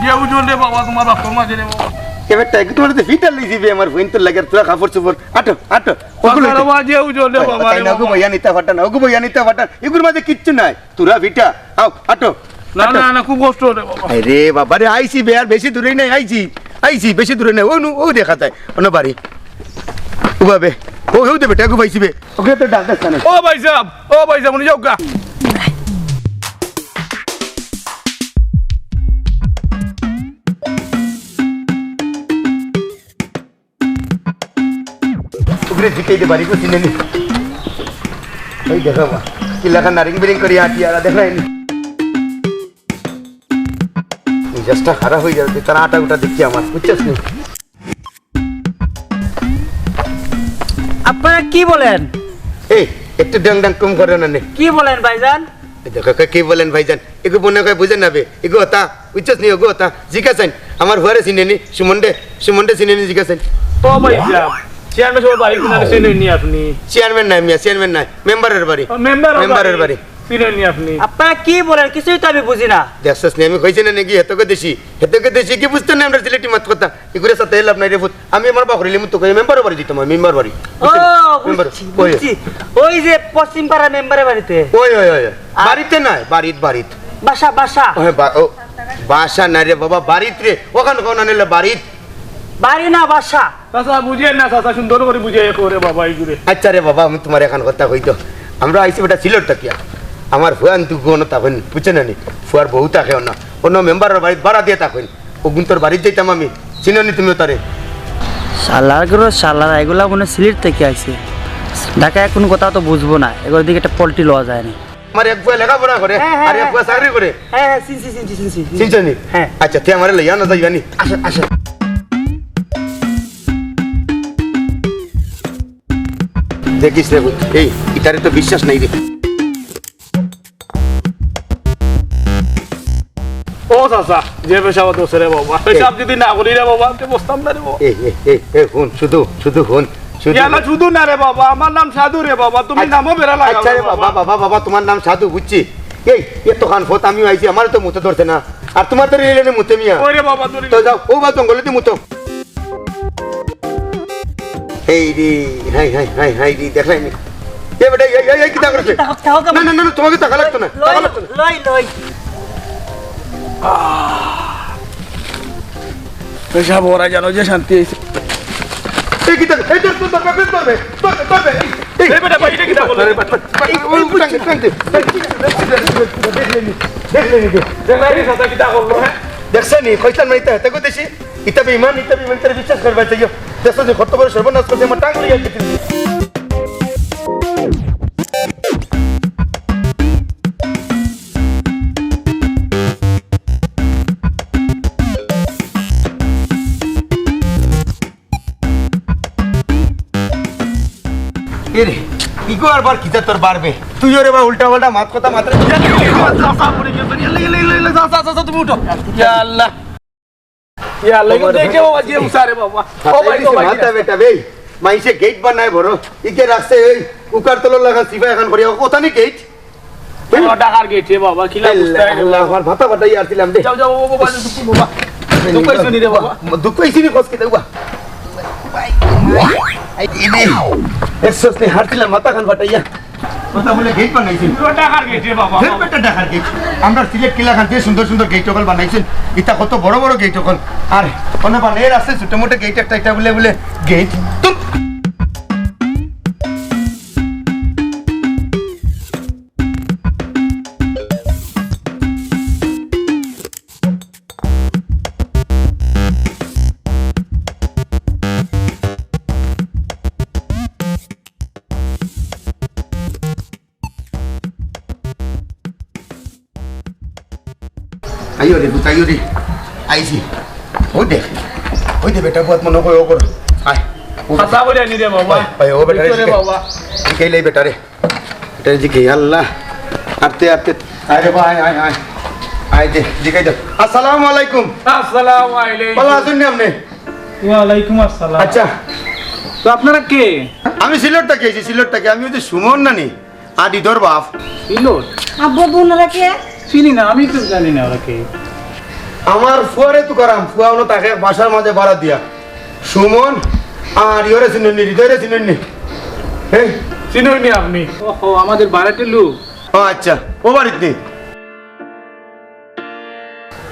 যে উজল রে বাবা তোমার বাপর মাঝে রে বাবা এবার টাইক তোমার তো ফিটার লই দিবে আমার ফোন তো লাগে তোরা কাপড় চোপড় আটো আটো ওগুলো মাঝে উজল রে বাবা রে নগু ভাইয়া নিতা ফাটা নগু ভাইয়া নিতা ফাটা এগুলোর মাঝে কিচ্ছু নাই তোরা ফিটা আও আটো না না না খুব কষ্ট রে বাবা আরে বাবা রে আইছি বে আর বেশি দূরে নাই আইছি বেশি দূরে নাই ও দেখা যায় অন্য বাড়ি উবাবে ও হেউ দে বেটা গু ভাইছি বে ওকে তো ডাক দাস না ও ভাই সাহেব উনি যাও গা ওকে জিকাই দে বাড়ি কো চিনে নি ওই দেখো বা কি লাগা নারিং বিরিং করি আটি আর দেখাইনি জাস্টটা খারাপ হয়ে যাবে তার আটা গোটা দেখি আমার বুঝছিস নি আপনারা কি বলেন এই একটু ডং ডং কম করে না নে কি বলেন ভাইজান দেখো কি বলেন ভাইজান এগো বনে কই বুঝেন না বে এগো তা বুঝছিস নি এগো তা জিজ্ঞাসেন আমার ঘরে চিনে নি সুমন্ডে চিনে নি জিজ্ঞাসেন ও ভাই সাহেব চেয়ারম্যান সাহেব বাড়ি কিনা চেনে নি আপনি চেয়ারম্যান নাই মেম্বারের বাড়ি মেম্বারের বাড়ি চিনে নি আপনি আপনারা কি বলেন কিছুই তো আমি বুঝি না দেখছস নি আমি কইছি না নাকি হেতকে দেশি কি বুঝতে না আমরা সিলেটি মাত কথা ইগুরে সাথে লাভ নাই রে ফুট আমি আমার বাকরি লিমু তো কই মেম্বারের বাড়ি দিতাম মেম্বার বাড়ি ও বুঝছি ওই যে পশ্চিম পাড়া মেম্বারের বাড়িতে ওই বাড়িতে নাই বাড়িত বাসা ওই বাসা না রে বাবা বাড়িত রে ওখানে কোন আনলে বাড়িত বাড়ি না বাসা চাচা বুঝেন না চাচা সুন্দর করে বুঝে করে বাবা এইগুলো আচ্ছা রে বাবা আমি তোমার এখন কথা কইতো আমরা আইছি বেটা সিলেটটা কিয়া আমার ফুয়ান তু কোন তাকন বুঝছেন না নি ফুয়ার বউ থাকে না অন্য মেম্বারের বাড়ি ভাড়া দিয়ে তাকন ও গুন্তর বাড়ি যাইতাম আমি চিনি তুমি তারে শালার এগুলা মনে সিলেট থেকে আইছে ঢাকায় কোনো কথা তো বুঝবো না এগুলোর দিকে একটা পল্টি লওয়া যায় না আমার এক ফুয়া লেখাপড়া করে আর এক ফুয়া চাকরি করে হ্যাঁ চিনছি চিনছনি হ্যাঁ আচ্ছা তে আমারে লইয়া না যাইবানি আসে দেখিস রে এই ইতারে তো বিশ্বাস নাই রে ও চাচা যে পেশাব দোষ রে বাবা পেশাব যদি না করি রে বাবা তো বসতাম না রে বাবা এই ফোন শুধু ফোন ইয়ালা শুধু না রে বাবা আমার নাম সাধু রে বাবা তুমি নামও বেরা লাগাও আচ্ছা রে বাবা তোমার নাম সাধু বুঝছি এই এত খান ফত আমি আইছি আমার তো মুতে ধরছে না আর তোমার তো রিলেনে মুতে মিয়া ওরে বাবা ধরে তো যাও ও বা জঙ্গলে দি মুতো এই রে হাই রে দেখাই নি এ বেটা এই কি তাকরছে না তোমাকে টাকা লাগতো না লই পেশাব ওরা জানো যে শান্তি হইছে এই কি তাক এই তো করবে এই বেটা ভাই এটা কি তাক বললে ওই টাঙ্গে দেখলে চাচা কি তাক করলো হ্যাঁ দেখছনি কইছান মাইতে হেতে কো দেশি ইতাবে ইমান তার বিশ্বাস করবা চাইও দেখছ যে কত বড় সর্বনাশ করছে আমার টাঙ্গ লিয়া দিতে এরে ইগো আর বার কিতা তোর বাড়বে তুই ওরে বা উল্টা পাল্টা মাত কথা মাত্র তুমি উঠো ইয়া আল্লাহ দেখে বাবা যে উসারে বাবা ও ভাই মাথা বেটা বে মাইসে গেট বানায় বড় ইকে রাস্তায় ওই উকার তলো লাগা সিফা এখন করি ওটা নি গেট ডাকার গেট রে বাবা কিলা বুঝতে আল্লাহ আমার মাথা বাটাই আসছিলাম রে যাও বাবা দুঃখ পাইছো নি রে বাবা দুঃখ পাইছি নি কসকে দেবা এসস নে হারছিলাম মাথা খান বাটাইয়া কথা বলে গেট বানাইছি ডাকার গেট রে বাবা ফের বেটা ডাকার গেট আমরা সিলেট কিলা খান দিয়ে সুন্দর গেট টকল বানাইছেন ইতা কত বড় গেট টকল আর কোন বানাই আছে ছোট মোটো গেট একটা বলে গেট তুম আইও রে আইছি ওই দে বেটা বহুত মনে কই ও কর আয় কথা বলে নি রে বাবা ভাই ও বেটা রে বাবা কে লাই বেটা রে এটা জি কে আল্লাহ আরতে আরে ভাই আয় দে জি কে দে আসসালামু আলাইকুম ভালো আছেন নি আপনি ওয়ালাইকুম আসসালাম আচ্ছা তো আপনারা কে আমি সিলেট থেকে আমি ওই যে সুমন নানি আদিদর বাপ সিলোট আব্বু বোনরা কে চিনি না আমি তো জানি না ওরা কে আমার ফুয়ারে তো করাম ফুয়া হলো তাকে বাসার মাঝে ভাড়া দিয়া সুমন আর ইয়রে চিনেননি হৃদয়রে চিনেননি হ্যাঁ চিনুনি আপনি ওহো আমাদের বাড়িতে লোক। ও আচ্ছা ও বাড়িতে নেই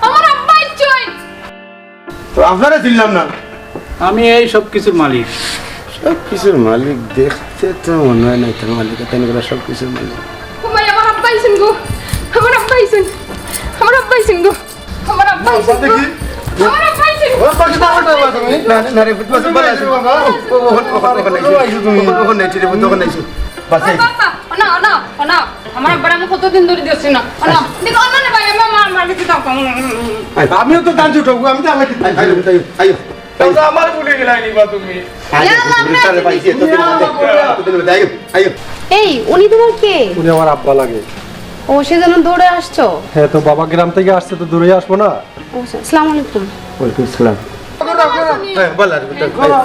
আমার আব্বা ইচ্ছুই তো আপনারা চিনলাম না আমি এই সব কিছুর মালিক। সব কিছুর মালিক দেখতে তো মনে হয় না তোর মালিক তাই না সব কিছুর মালিক ভাই আমার আব্বা আইছেন গো আমার আব্বা আইছেন আমার আব্বা আইছেন গো আমার আব্বা আইছেন গো আমার আব্বা আইছেন ও পাঁচ টাকা তুমি না না রে বুঝতে পারছ বাবা ও নেই রে বুঝতে পারছ বাসে বাবা না না না আমার আব্বা আমি কতদিন ধরে দিচ্ছি না না দেখো না ভাই আমি আমার মার্কেটে দাও আমিও তো দান জুটো আমি তো আমাকে আইও আইও তাহলে আমার ভুলে গেলাই নিবা তুমি এই উনি তোমার কে? উনি আমার আব্বা লাগে। ও সেজন্য দৌড়ে আসছো? হ্যাঁ তো বাবা গ্রাম থেকে আসছে তো দূরে আসবো না। আসসালামু আলাইকুম। ওয়ালাইকুম আসসালাম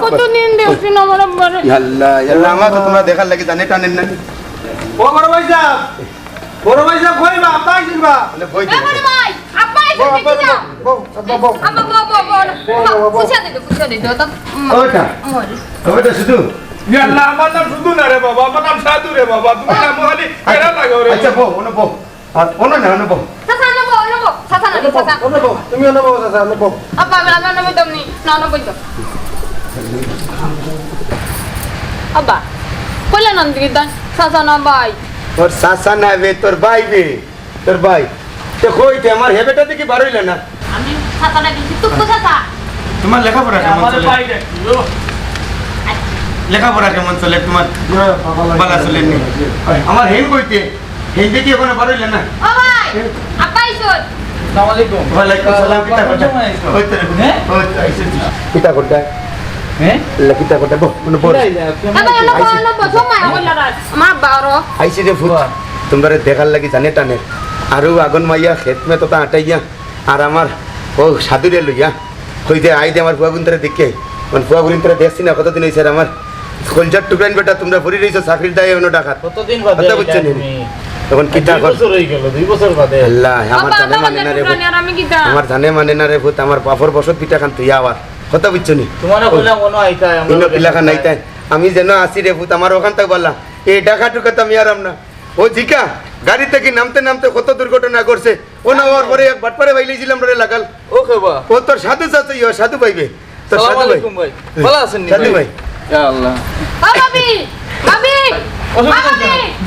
কতদিন দেখছি না আমার আব্বা আল্লাহ আল্লাহ আমার তো তোমরা দেখার লাগে জানে টানেন না ও বড় ভাই সাহেব কইবা আব্বা আইছিলবা মানে বই আমার ভাই আব্বা আইছেন দেখি যাও আব্বা কুছা দে তো ওটা ওটা শুধু ইয়াল্লাহ আমার নাম শুধু না রে বাবা আমার নাম সাধু রে বাবা তুমি নাম খালি কেরা লাগাও রে আচ্ছা বো ওনা বো আর ওনা না ওনা বো সাসা না সাসা ওনা বউ তুমি ওনা বউ চাচা ওনা বউ। আব্বা আমি না বইতাম নি না বইতাম আব্বা কইলা নন দিকে দান সাসা না ভাই তোর সাসা না বে তোর ভাই বে তোর ভাই তো কইতে আমার হেবেটা দেখি বারইলে না আমি সাসাটা দিছি তুকু সাসা তোমার লেখাপড়া কেমন আমার চলে ভাই রে লেখাপড়া কেমন চলে তোমার বালা চলে নি আমার হেন কইতে হেন দেখি এখন বারইলে না ও ভাই আব্বা আইছন আসসালামু আলাইকুম। ওয়ালাইকুম সালাম পিতা কোটা হইতে রে পিতা কোটা হ্যাঁ পিতা কোটা বো মনে পড় আব্বা না সময় হইলা রাত আমার বারো আইছি রে ফুট তোমরা দেখার লাগি জানে টানে আরো আগুন মাইয়া খেত মে তো আটাইয়া আর আমার ও সাধুরে লইয়া হইতে আইতে আমার ফুয়া গুন্তরে দেখে মানে ফুয়া গুন্তরে দেখছি না কতদিন হয়েছে আমার কলজার টুকরাইন বেটা তোমরা ভরি রইছো চাকরির দায় এনো টাকা কতদিন বাদে কথা বুঝছেন তখন কিতা কর বছর হয়ে গেল 2 বছর বাদে আল্লাহ আমার আব্বা জানে মানে না রে ভূত, আর আমি কিটা আমার জানে মানে না রে ভূত আমার বাপর বসত পিঠা খান তুই আবার কথা বুঝছো নি তোমার কইলা মনে আইতা ইনো পিলাখান নাইতাই আমি যেন আসি রে ভূত আমার ওখান থেকে বললাম এই টাকা টুকা তো আমি আরাম না ও জিকা গাড়ি থেকে নামতে নামতে কত দুর্ঘটনা করছে ও না ওর পরে এক বাটপারে বাইলেছিলাম রে লাগাল ও খেবা ও তোর সাধু চাচা ইয়া সাধু পাইবে তোর সালাম সাধু ভাই আলাইকুম ভাই ভালো আছেন নি সাধু ভাই ইয়া আল্লাহ ও ভাবি ভাবি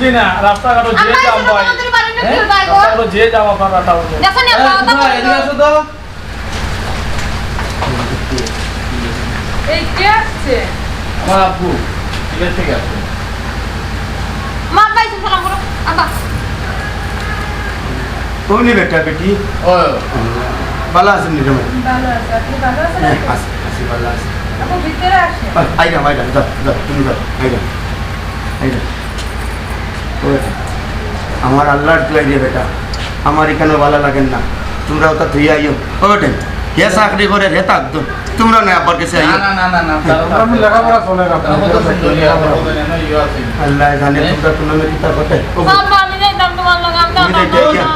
জি না রাস্তাঘাট যে আম্মা যাম ভাই আমাদের বাড়ি না কেউ ভাই গো রাস্তাঘাট যে যাম আপনারা তাও দেখো না কথা ভাই এদিকে আসো তো। এই কে আছে আমার আব্বু বিলেত থেকে আসছে। মা ভাই সালাম করো আব্বা কোনি বেটা বেটি ও ভালো আছেন নি রে ভালো আছে আপনি ভালো আছেন আসি আসি ভালো আছে আপনি ভিতরে আসেন আইরা আইরা যা যা তুমি যা আইরা আইরা আমার আল্লাহর দুয়াই দিয়ে বেটা আমার এখানে ভালো লাগেন না তোমরাও তো তুই আইও ওটে কে চাকরি করে রে তাক তো তোমরা না আবার কাছে আইও না আমি লেখাপড়া চলে না আল্লাহ জানে তোমরা তুলনা কিতা করতে বাবা আমি যাইতাম তোমার লগে আমি তুমি দেখতে গিয়া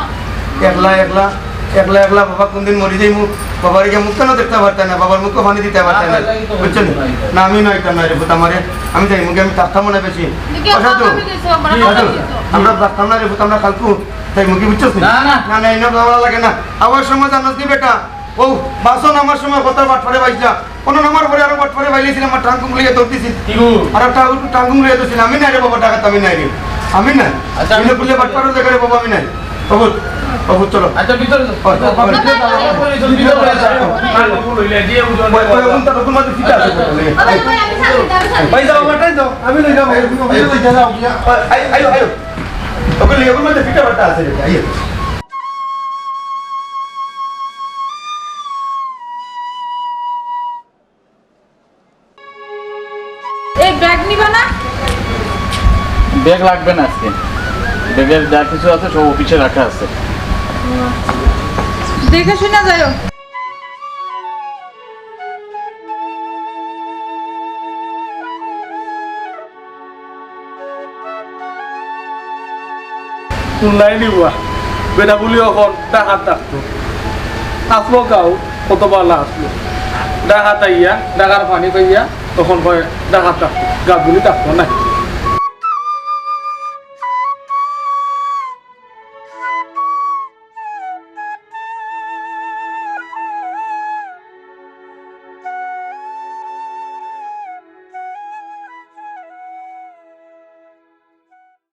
একলা একলা একলা একলা বাবা কোনদিন মরি যাই মুখ বাবার গিয়ে মুখ কেন দেখতে পারতেন না বাবার মুখে পানি দিতে পারতেন না বুঝছেন না আমি নয় কেন রে ভূত আমারে আমি যাই মুখে আমি থাকতাম না বেশি সাধু আমরা থাকতাম না রে ভূত আমরা খালকু তাই মুখে বুঝছো না, না। না না এনে ভালো লাগে না আমার সময় জানাস নি বেটা ও বাসন আমার সময় কত বাট ফরে বাইছা কোন নামার পরে আরো বাট ফরে বাইলেছিল আমার টাঙ্গুম লিয়ে ধরতেছি আর একটা টাঙ্গুম লিয়ে ধরছিল আমি না রে বাবা টাকা আমি নাই রে আমি না আচ্ছা, আমি বললে বাট ফরে জায়গা রে বাবা আমি নাই বাবু বাবু চলো আচ্ছা ভিতরে যাও। ভাই যাও বাটাই দাও আমি লই যাবো আমি লই যাও গিয়া আয়ো আয়ো ওগুলো এগুলোর মধ্যে ফিটা বাটা আছে রে আয়ো এই ব্যাগ নিবা না ব্যাগ লাগবে না আজকে ব্যাগের যা কিছু আছে সব অফিসে রাখা আছে। দেখে শুনে যাও নাই নিবা বেটা বলি এখন টাকা থাকতো আসলো গাও কতবার আসলো ডাকাত আইয়া ডাকার পানি পাইয়া তখন কয় ডাকাত থাকতো গাছগুলি থাকতো না